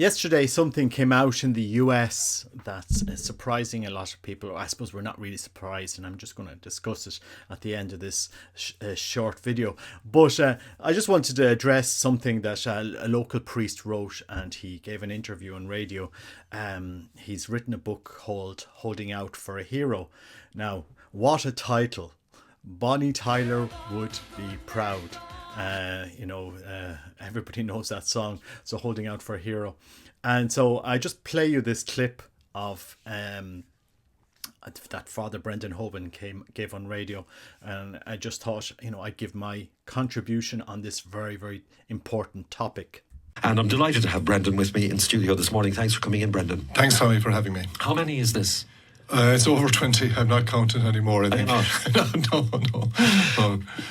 Yesterday, something came out in the US that's surprising a lot of people. I suppose we're not really surprised, and I'm just going to discuss it at the end of this short video. But I just wanted to address something that a local priest wrote, and he gave an interview on radio. He's written a book called Holding Out for a Hero. Now, what a title! Bonnie Tyler would be proud. Everybody knows that song, so Holding Out for a Hero. And so I just play you this clip of that Father Brendan Hoban gave on radio, and I just thought, I'd give my contribution on this very, very important topic. And I'm delighted to have Brendan with me in studio this morning. Thanks for coming in, Brendan. Thanks, Tommy, for having me. How many is this? It's over 20. I'm not counting anymore, I think. No.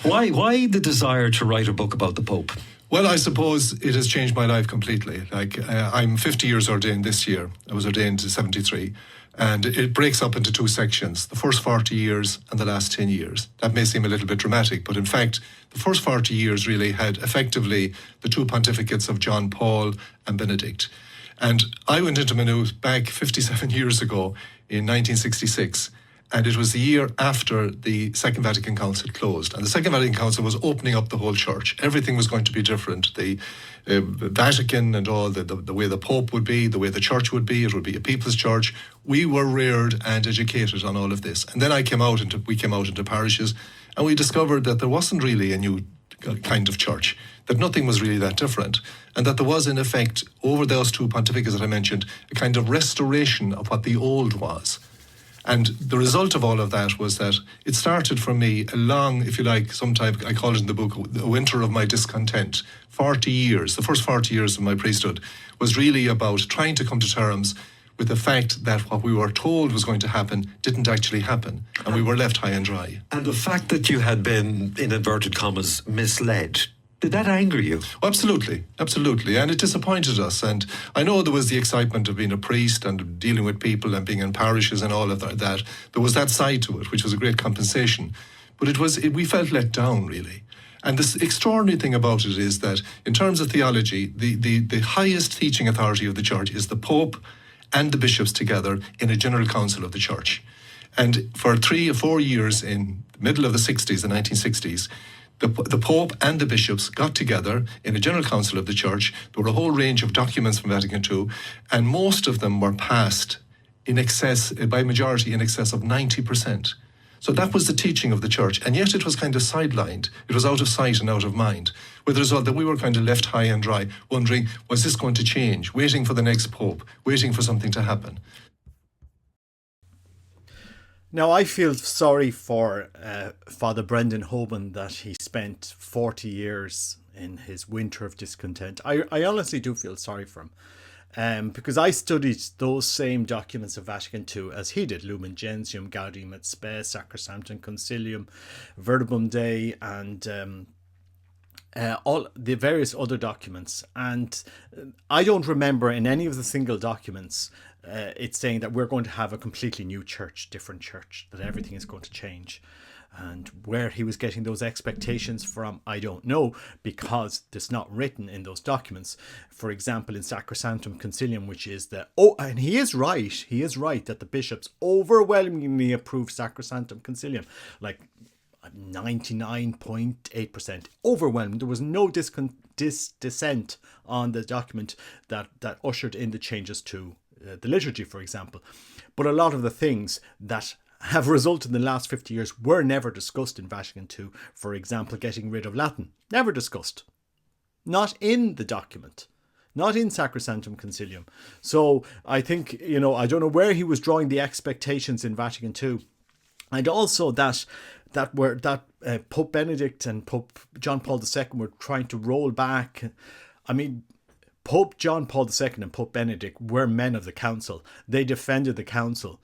Why the desire to write a book about the Pope? Well, I suppose it has changed my life completely. I'm 50 years ordained this year. I was ordained in 73. And it breaks up into two sections, the first 40 years and the last 10 years. That may seem a little bit dramatic, but in fact, the first 40 years really had effectively the two pontificates of John Paul and Benedict. And I went into Maynooth back 57 years ago in 1966, and it was the year after the Second Vatican Council closed. And the Second Vatican Council was opening up the whole church. Everything was going to be different. The Vatican and all, the way the Pope would be, the way the church would be, it would be a people's church. We were reared and educated on all of this. And then we came out into parishes, and we discovered that there wasn't really a new kind of church, that nothing was really that different, and that there was, in effect, over those two pontificates that I mentioned, a kind of restoration of what the old was. And the result of all of that was that it started for me a long, if you like, sometimes I call it in the book, the winter of my discontent. 40 years, the first 40 years of my priesthood was really about trying to come to terms with the fact that what we were told was going to happen didn't actually happen, and we were left high and dry. And the fact that you had been, in inverted commas, misled, did that anger you? Absolutely. And it disappointed us. And I know there was the excitement of being a priest and dealing with people and being in parishes and all of that. There was that side to it, which was a great compensation. But we felt let down, really. And this extraordinary thing about it is that in terms of theology, the highest teaching authority of the church is the Pope and the bishops together in a general council of the church. And for 3 or 4 years in the middle of the 60s, the 1960s, the Pope and the bishops got together in a general council of the church. There were a whole range of documents from Vatican II, and most of them were passed by majority in excess of 90%. So that was the teaching of the church, and yet it was kind of sidelined. It was out of sight and out of mind, with the result that we were kind of left high and dry, wondering, was this going to change? Waiting for the next Pope, waiting for something to happen. Now, I feel sorry for Father Brendan Hoban that he spent 40 years in his winter of discontent. I honestly do feel sorry for him. Because I studied those same documents of Vatican II as he did, Lumen Gentium, Gaudium et Spes, Sacrosanctum Concilium, Verbum Dei, and all the various other documents. And I don't remember in any of the single documents it's saying that we're going to have a completely new church, different church, that everything is going to change. And where he was getting those expectations from, I don't know, because it's not written in those documents. For example, in Sacrosanctum Concilium, which is and he is right that the bishops overwhelmingly approved Sacrosanctum Concilium, like 99.8%, overwhelming. There was no dissent on the document that ushered in the changes to the liturgy, for example. But a lot of the things that have resulted in the last 50 years were never discussed in Vatican II. For example, getting rid of Latin, never discussed. Not in the document, not in Sacrosanctum Concilium. So I think, I don't know where he was drawing the expectations in Vatican II. And also that Pope Benedict and Pope John Paul II were trying to roll back. I mean, Pope John Paul II and Pope Benedict were men of the council. They defended the council.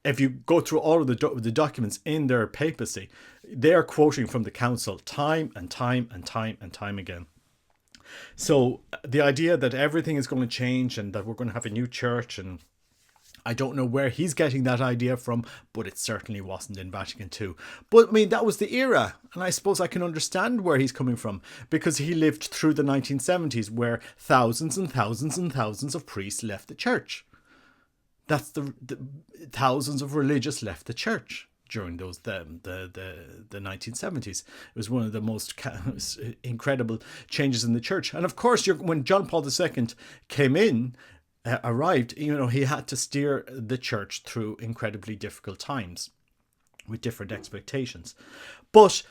If you go through all of the documents in their papacy, they are quoting from the council time and time again. So the idea that everything is going to change and that we're going to have a new church, and I don't know where he's getting that idea from, but it certainly wasn't in Vatican II. But I mean, that was the era, and I suppose I can understand where he's coming from, because he lived through the 1970s, where thousands and thousands and thousands of priests left the church. That's the thousands of religious left the church during those the 1970s. It was one of the most incredible changes in the church. And of course, when John Paul II came in, arrived, he had to steer the church through incredibly difficult times with different expectations. But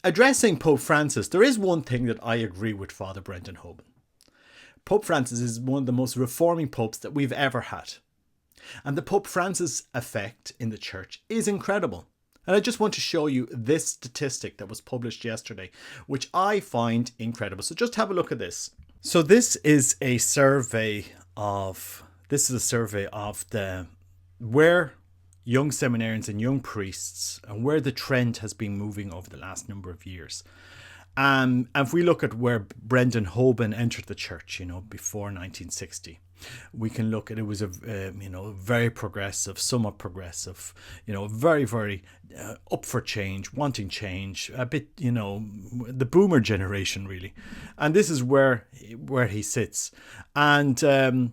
addressing Pope Francis, there is one thing that I agree with Father Brendan Hoban. Pope Francis is one of the most reforming popes that we've ever had. And the Pope Francis effect in the church is incredible. And I just want to show you this statistic that was published yesterday, which I find incredible. So just have a look at this. So this is a survey of where young seminarians and young priests, and where the trend has been moving over the last number of years. And if we look at where Brendan Hoban entered the church, before 1960, we can look at, it was a very progressive, somewhat progressive, very, very up for change, wanting change, a bit, the boomer generation really. And this is where he sits. And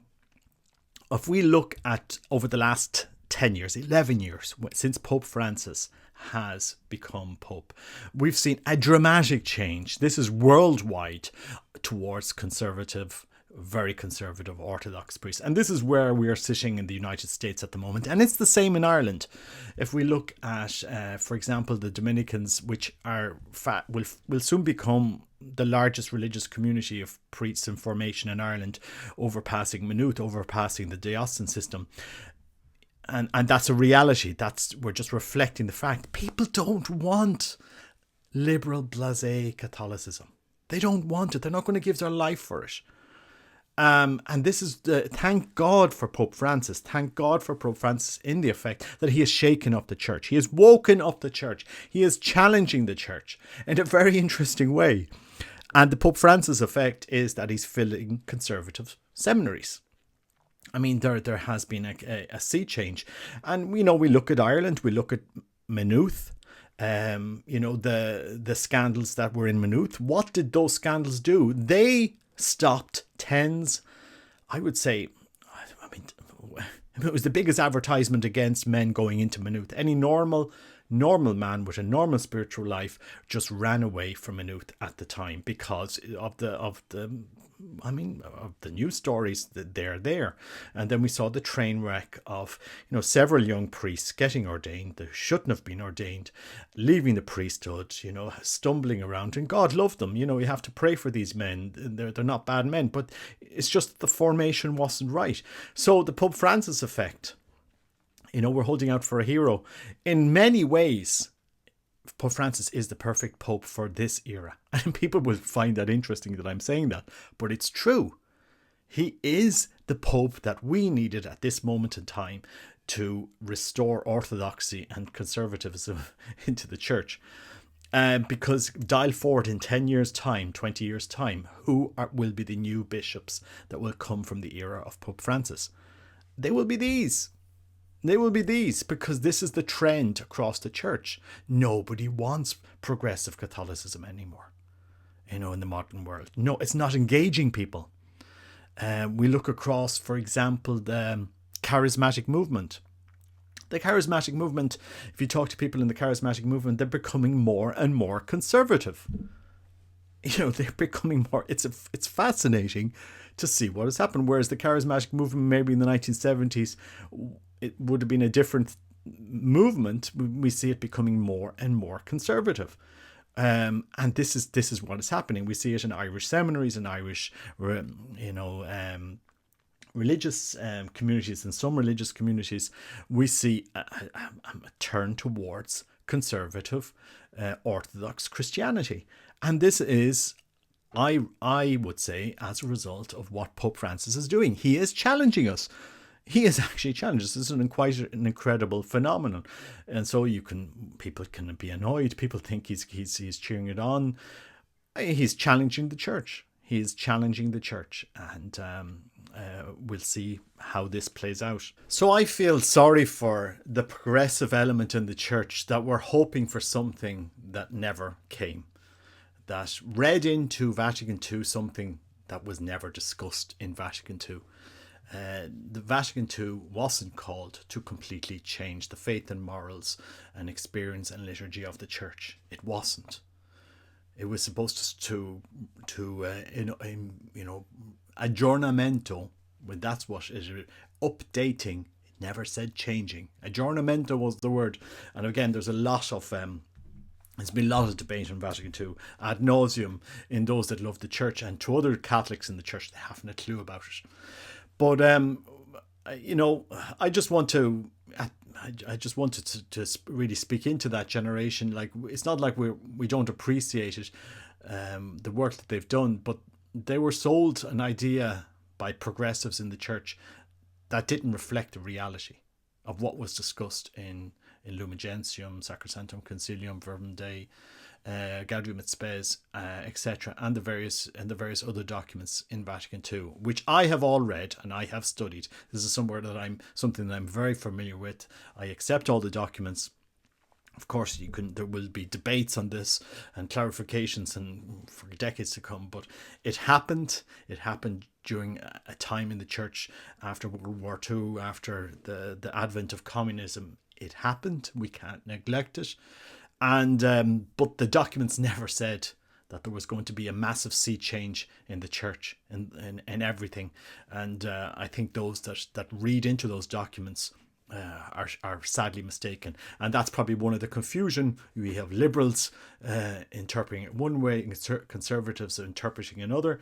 if we look at over the last 10 years, 11 years, since Pope Francis has become Pope, we've seen a dramatic change. This is worldwide, towards very conservative Orthodox priests. And this is where we are sitting in the United States at the moment. And it's the same in Ireland. If we look at, for example, the Dominicans, which will soon become the largest religious community of priests in formation in Ireland, overpassing Maynooth, overpassing the diocesan system. And that's a reality. We're just reflecting the fact people don't want liberal blasé Catholicism. They don't want it. They're not going to give their life for it. And this is thank God for Pope Francis. Thank God for Pope Francis in the effect that he has shaken up the church. He has woken up the church. He is challenging the church in a very interesting way. And the Pope Francis effect is that he's filling conservative seminaries. I mean, there has been a sea change. And, we look at Ireland, we look at Maynooth, the scandals that were in Maynooth. What did those scandals do? They stopped tens, I would say, it was the biggest advertisement against men going into Maynooth. Any normal man with a normal spiritual life just ran away from Maynooth at the time because of the news stories that they're there. And then we saw the train wreck of, several young priests getting ordained that shouldn't have been ordained, leaving the priesthood, stumbling around. And God loved them. You have to pray for these men. They're not bad men, but it's just the formation wasn't right. So the Pope Francis effect, we're holding out for a hero. In many ways, Pope Francis is the perfect pope for this era. And people will find that interesting that I'm saying that, but it's true. He is the pope that we needed at this moment in time to restore orthodoxy and conservatism into the church. Because dial forward in 10 years' time, 20 years' time, will be the new bishops that will come from the era of Pope Francis? They will be these. They will be these, because this is the trend across the church. Nobody wants progressive Catholicism anymore, in the modern world. No, it's not engaging people. We look across, for example, the charismatic movement. The charismatic movement, if you talk to people in the charismatic movement, they're becoming more and more conservative. They're becoming more, it's fascinating to see what has happened. Whereas the charismatic movement, maybe in the 1970s, it would have been a different movement. We see it becoming more and more conservative. And this is what is happening. We see it in Irish seminaries and Irish, religious communities. In some religious communities, we see a turn towards conservative Orthodox Christianity. And this is, I would say, as a result of what Pope Francis is doing. He is challenging us. He is actually challenged. This is quite an incredible phenomenon. And so people can be annoyed. People think he's cheering it on. He's challenging the church. He is challenging the church. And we'll see how this plays out. So I feel sorry for the progressive element in the church that were hoping for something that never came, that read into Vatican II something that was never discussed in Vatican II. The Vatican II wasn't called to completely change the faith and morals and experience and liturgy of the church. It wasn't. It was supposed to aggiornamento. Well, that's what it is. Updating. It never said changing. Aggiornamento was the word. And again, there's a lot of there's been a lot of debate on Vatican II ad nauseum in those that love the church, and to other Catholics in the church, they haven't a clue about it. But I just want to. I just wanted to really speak into that generation. Like, it's not like we don't appreciate it, the work that they've done, but they were sold an idea by progressives in the church that didn't reflect the reality of what was discussed in Lumen Gentium, Sacrosanctum Concilium, Verbum Dei, Gaudium et Spes, etc., and the various other documents in Vatican II, which I have all read and I have studied. This is something that I'm very familiar with. I accept all the documents. Of course, there will be debates on this and clarifications and for decades to come. But it happened. It happened during a time in the church after World War II, after the advent of communism. It happened. We can't neglect it. And but the documents never said that there was going to be a massive sea change in the church and everything. And I think those that read into those documents are sadly mistaken. And that's probably one of the confusion. We have liberals interpreting it one way and conservatives interpreting another.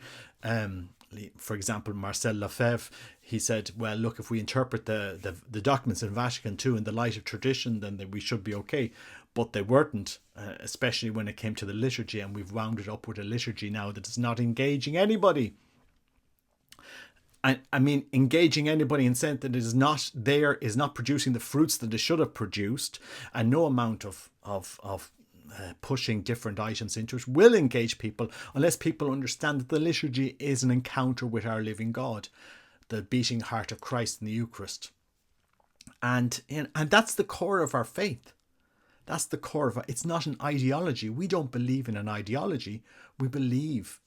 For example, Marcel Lefebvre, he said, well, look, if we interpret the documents in Vatican II in the light of tradition, then we should be okay. But they weren't, especially when it came to the liturgy, and we've wound it up with a liturgy now that is not engaging anybody. I mean, engaging anybody in the sense that it is not producing the fruits that it should have produced, and no amount of pushing different items into it will engage people unless people understand that the liturgy is an encounter with our living God, the beating heart of Christ in the Eucharist. And that's the core of our faith. That's the core of it. It's not an ideology. We don't believe in an ideology. We believe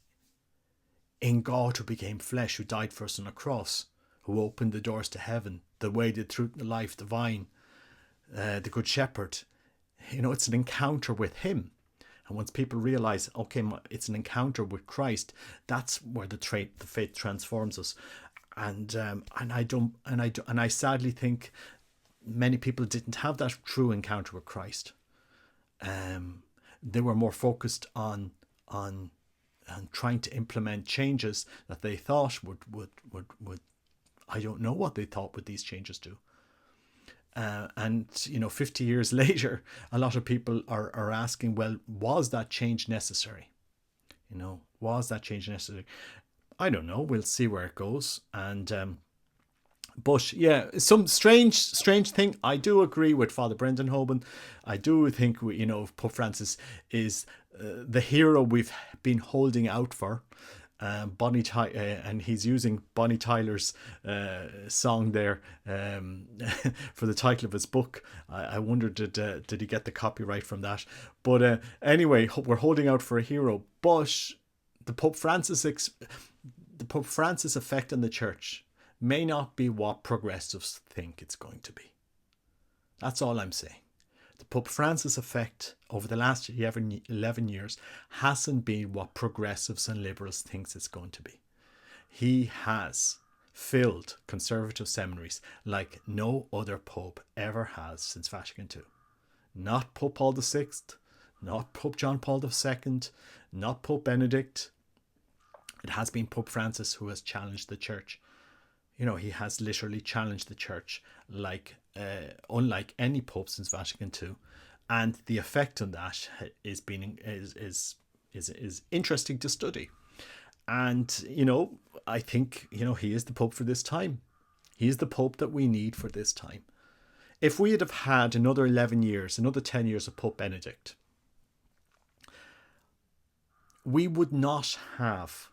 in God who became flesh, who died for us on a cross, who opened the doors to heaven, the way, the truth, the life, the vine, the good shepherd. It's an encounter with him. And once people realize, okay, it's an encounter with Christ, that's where the faith transforms us. And I sadly think many people didn't have that true encounter with Christ. They were more focused on trying to implement changes that they thought would I don't know what they thought would these changes do. And 50 years later, a lot of people are asking, well, was that change necessary? Was that change necessary? I don't know. We'll see where it goes. And but yeah, some strange thing. I do agree with Father Brendan Hoban. I do think Pope Francis is the hero we've been holding out for. And he's using Bonnie Tyler's song there for the title of his book. I wonder did he get the copyright from that? But anyway, we're holding out for a hero. But the Pope Francis effect on the church may not be what progressives think it's going to be. That's all I'm saying. The Pope Francis effect over the last 11 years hasn't been what progressives and liberals thinks it's going to be. He has filled conservative seminaries like no other pope ever has since Vatican II. Not Pope Paul VI, not Pope John Paul II, not Pope Benedict. It has been Pope Francis who has challenged the church. He has literally challenged the church like unlike any pope since Vatican II, and the effect on that is interesting to study. And I think he is the pope for this time. He is the pope that we need for this time. If we had had another 11 years, another 10 years of Pope Benedict, we would not have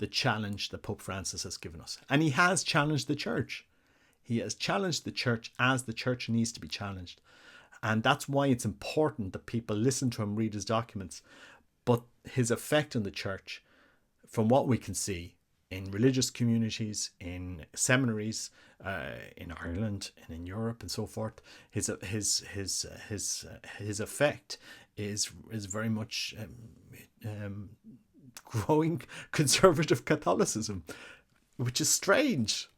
the challenge that Pope Francis has given us. And he has challenged the church. He has challenged the church as the church needs to be challenged. And that's why it's important that people listen to him, read his documents. But his effect on the church, from what we can see in religious communities, in seminaries, in Ireland and in Europe and so forth, his effect is very much growing conservative Catholicism, which is strange.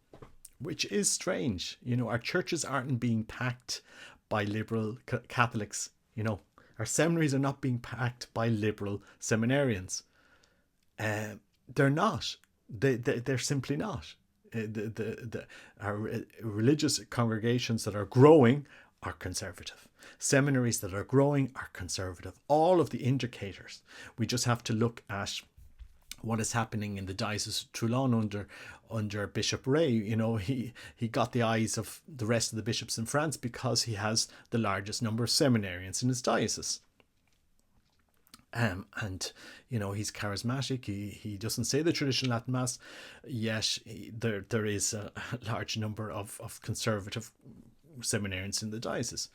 You know, our churches aren't being packed by liberal Catholics. You know, our seminaries are not being packed by liberal seminarians. They're not. They're simply not. Our religious congregations that are growing are conservative. Seminaries that are growing are conservative. All of the indicators. We just have to look at what is happening in the Diocese of Toulon under Bishop Ray. You know, he got the eyes of the rest of the bishops in France because he has the largest number of seminarians in his diocese. And you know, he's charismatic. He doesn't say the traditional Latin Mass, yet there is a large number of conservative seminarians in the diocese.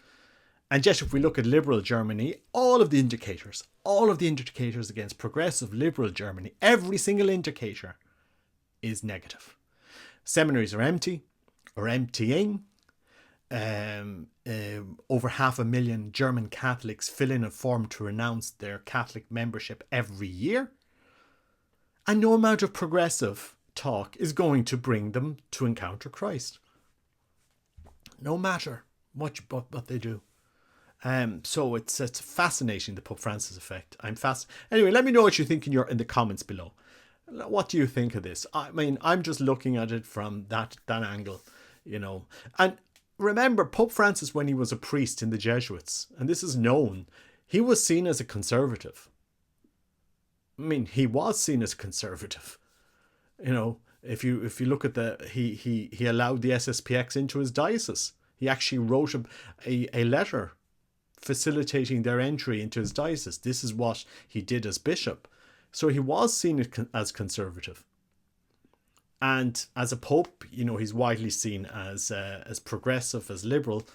And yet, if we look at liberal Germany, all of the indicators against progressive liberal Germany, every single indicator is negative. Seminaries are empty or emptying. Over 500,000 German Catholics fill in a form to renounce their Catholic membership every year. And no amount of progressive talk is going to bring them to encounter Christ. No matter what they do. So it's fascinating, the Pope Francis effect. Anyway, let me know what you think in the comments below. What do you think of this? I mean, I'm just looking at it from that angle, you know. And remember, Pope Francis, when he was a priest in the Jesuits, and this is known, he was seen as a conservative. I mean, he was seen as conservative. You know, if you look at he allowed the SSPX into his diocese. He actually wrote a letter facilitating their entry into his diocese. This is what he did as bishop. So he was seen as conservative. And as a pope, you know, he's widely seen as progressive, as liberal.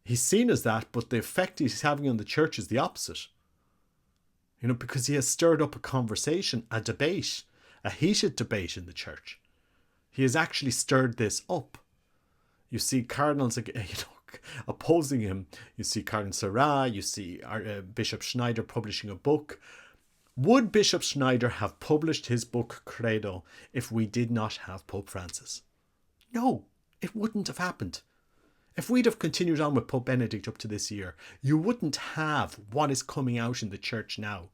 He's seen as that, but the effect he's having on the church is the opposite. You know, because he has stirred up a conversation, a debate, a heated debate in the church. He has actually stirred this up. You see cardinals, you know, opposing him. You see Cardinal Sarah. You see Bishop Schneider publishing a book. Would Bishop Schneider have published his book Credo if we did not have Pope Francis? No, it wouldn't have happened. If we'd have continued on with Pope Benedict up to this year, you wouldn't have what is coming out in the church now.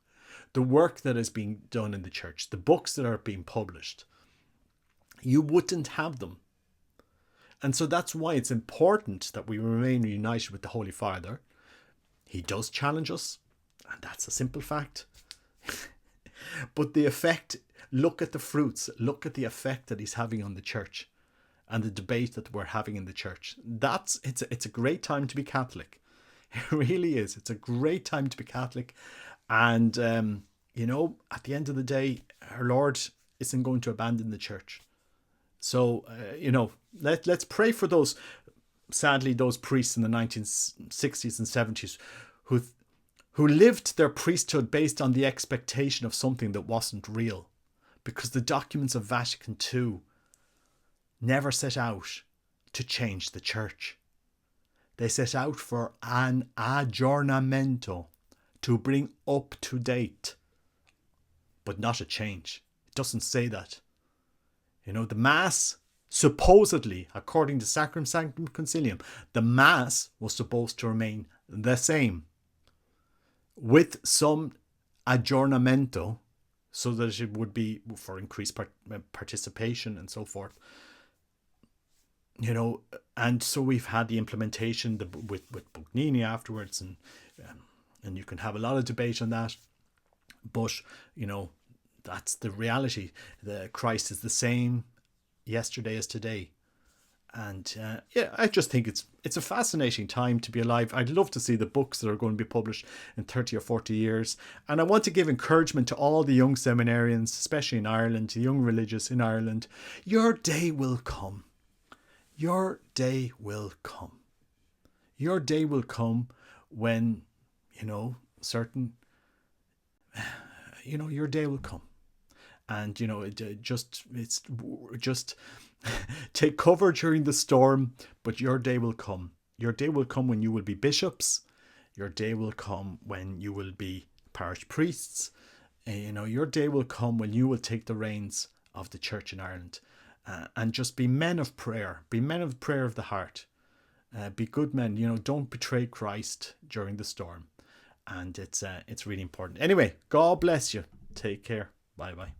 The work that is being done in the church, the books that are being published. You wouldn't have them. And so that's why it's important that we remain united with the Holy Father. He does challenge us, and that's a simple fact. But the effect, look at the fruits, look at the effect that he's having on the church and the debate that we're having in the church. It's a great time to be Catholic. It really is. It's a great time to be Catholic. And, you know, at the end of the day, our Lord isn't going to abandon the church. So, you know, let's pray for those priests in the 1960s and 70s who lived their priesthood based on the expectation of something that wasn't real. Because the documents of Vatican II never set out to change the church. They set out for an aggiornamento, to bring up to date, but not a change. It doesn't say that. You know, the Mass, supposedly, according to Sacrum Sanctum Concilium, the Mass was supposed to remain the same, with some aggiornamento, so that it would be for increased participation and so forth. You know, and so we've had the implementation with Bugnini afterwards, and you can have a lot of debate on that. But, you know, that's the reality. The Christ is the same yesterday as today. And yeah, I just think it's a fascinating time to be alive. I'd love to see the books that are going to be published in 30 or 40 years. And I want to give encouragement to all the young seminarians, especially in Ireland, the young religious in Ireland. Your day will come. Your day will come. Your day will come when, your day will come. And, it's just take cover during the storm, but your day will come. Your day will come when you will be bishops. Your day will come when you will be parish priests. Your day will come when you will take the reins of the church in Ireland, and just be men of prayer. Be men of prayer of the heart. Be good men. Don't betray Christ during the storm. And it's really important. Anyway, God bless you. Take care. Bye bye.